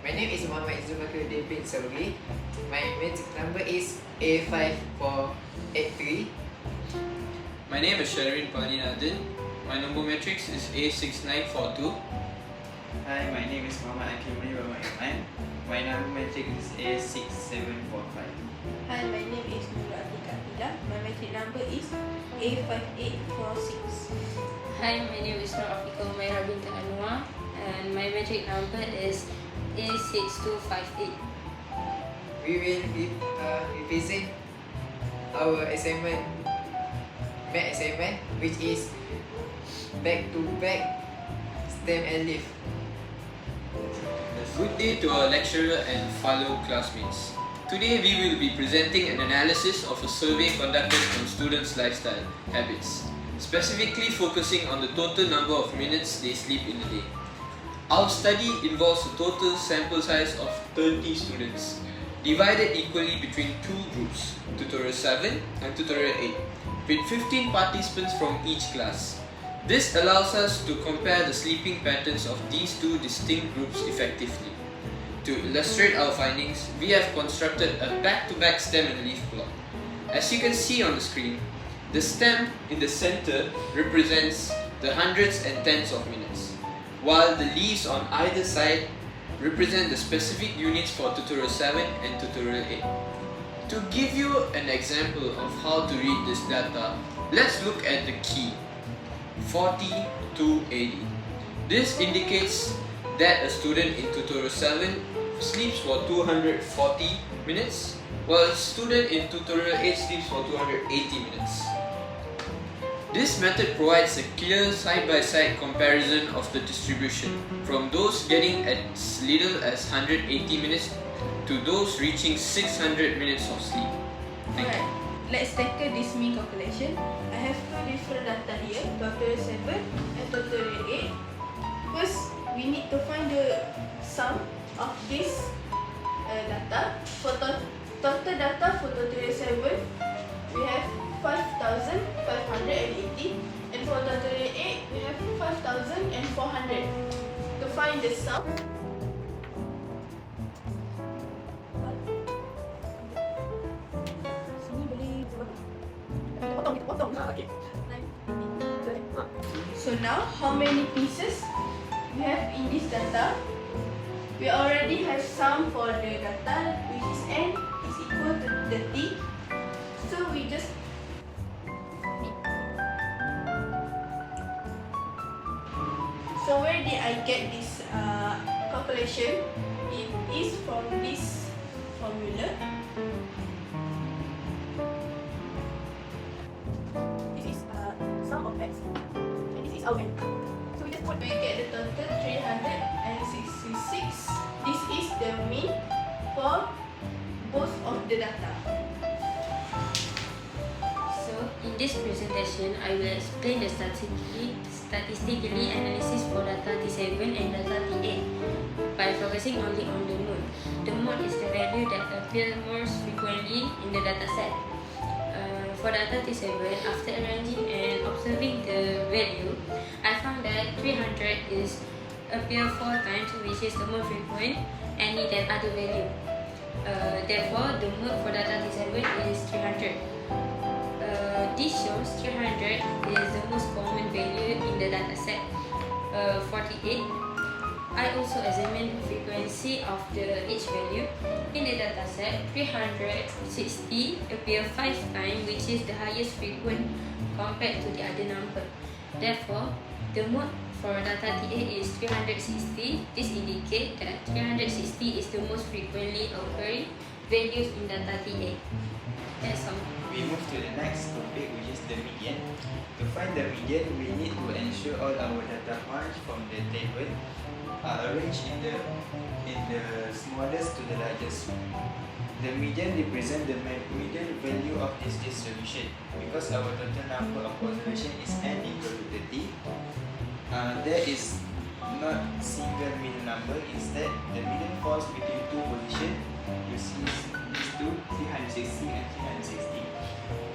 My name is Faqihuddin bin SABERI. My matric number is A5483. My name is SHAARWIN. My number matrix is A6942. Hi, my name is AAQIL. My number matrix is A6745. Hi, my name is NURUL. My matric number is A5846. Hi, my name is UMAIRAH binti ANWAR and my matric number is A6258. We will represent our assignment, math assignment, which is back-to-back Stem and Leaf. Good day to our lecturer and fellow classmates. Today we will be presenting an analysis of a survey conducted on students' lifestyle habits, specifically focusing on the total number of minutes they sleep in a day. Our study involves a total sample size of 30 students, divided equally between two groups, Tutorial 7 and Tutorial 8, with 15 participants from each class. This allows us to compare the sleeping patterns of these two distinct groups effectively. To illustrate our findings, we have constructed a back-to-back stem and leaf plot. As you can see on the screen, the stem in the center represents the hundreds and tens of minutes, while the leaves on either side represent the specific units for Tutorial 7 and Tutorial 8. To give you an example of how to read this data, let's look at the key 40 to 80. This indicates that a student in Tutorial 7 sleeps for 240 minutes, while a student in Tutorial 8 sleeps for 280 minutes. This method provides a clear side-by-side comparison of the distribution from those getting as little as 180 minutes to those reaching 600 minutes of sleep. Thank you. Let's tackle this mean calculation. I have two different data here, Tutorial 7 and Tutorial 8. First, we need to find the sum of this data. For total data for Tutorial 7, we have 5,580, and for Tutorial 8, we have 5,400. To find the sum, so now, how many pieces we have in this data? We already have sum for the data, which is n is equal to 30. So we just So where did I get this calculation? It is from this formula. This is sum of x, and this is our n. So we just put, we get the total 366. This is the mean for both of the data. So in this presentation, I will explain the statistically analysis for data T7 and data T8 by focusing only on the mode. The mode is the value that appears most frequently in the data set. For data T7, after arranging and observing the value, I found that 300 appear 4 times, which is the most frequent any than other value. Therefore, the mode for data T7 is 300. This shows 300 is the most common value in the dataset. 48. I also examined the frequency of each value. In the dataset, 360 appear 5 times, which is the highest frequent compared to the other number. Therefore, the mode for data T8 is 360. This indicates that 360 is the most frequently occurring values in data T8. That's all. We move to the next topic, which is the median. To find the median, we need to ensure all our data points from the table are arranged in the smallest to the largest. The median represents the median value of this distribution. Because our total number of observation is n equal to 30, there is not single middle number. Instead, the median falls between two positions. You see these two, 360 and 360.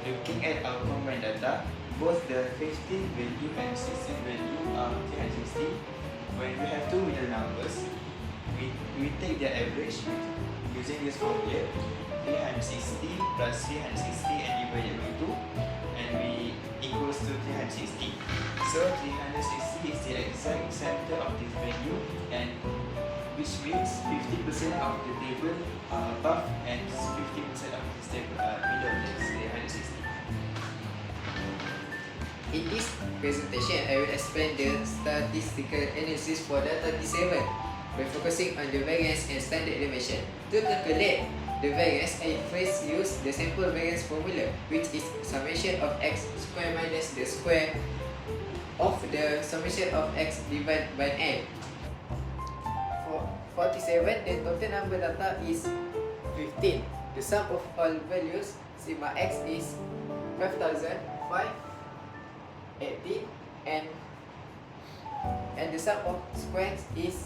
Looking at our combined data, both the 15 value and 16 value are 360. When we have two middle numbers, we take their average using this formula 360 plus 360 and divided by 2, and we equals to 360. So 360 is the exact center of this value, and which means 50% of the table are above and 50% of this table are below this 360. In this presentation, I will explain the statistical analysis for data T7 by focusing on the variance and standard deviation. To calculate the variance, I first use the sample variance formula, which is summation of x square minus the square of the summation of x divided by n. For T7, the total number data is 15. The sum of all values, sigma x is 5,518, and the sum of squares is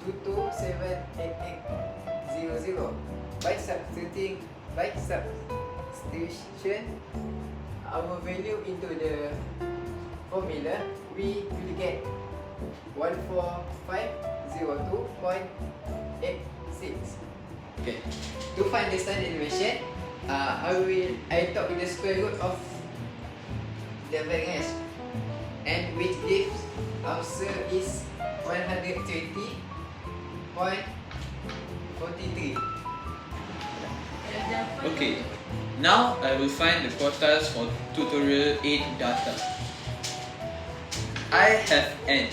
227800. By substitution our value into the formula, we will get 14502.86. Okay. To find the standard deviation, I talk with the square root of the variance, and which gives answer is 120.43. Okay, now I will find the quartiles for tutorial 8 data. I have n.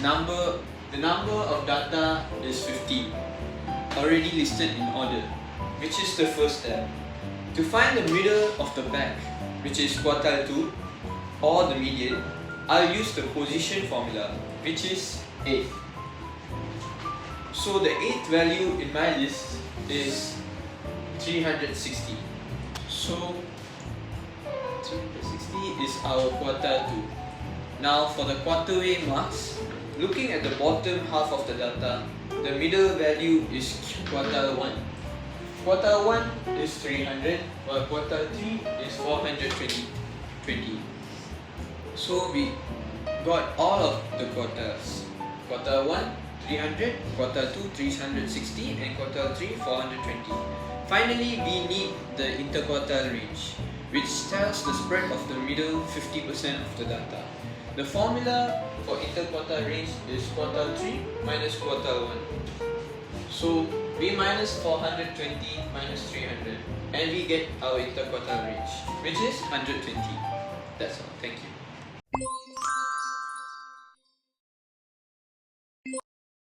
The number of data is 15, already listed in order, which is the first step. To find the middle of the pack, which is quartile 2, or the median, I'll use the position formula, which is 8. So the 8th value in my list is 360. So 360 is our quartile 2. Now for the quarterway marks, looking at the bottom half of the data, the middle value is quartile 1. Quartile 1 is 300, while quartile 3 is 420. So we got all of the quartiles. Quartile 1, 300, quartile 2, 360, and quartile 3, 420. Finally, we need the interquartile range, which tells the spread of the middle 50% of the data. The formula for interquartile range is quartile 3 minus quartile 1. So we minus 420 minus 300, and we get our interquartile range, which is 120. That's all. Thank you.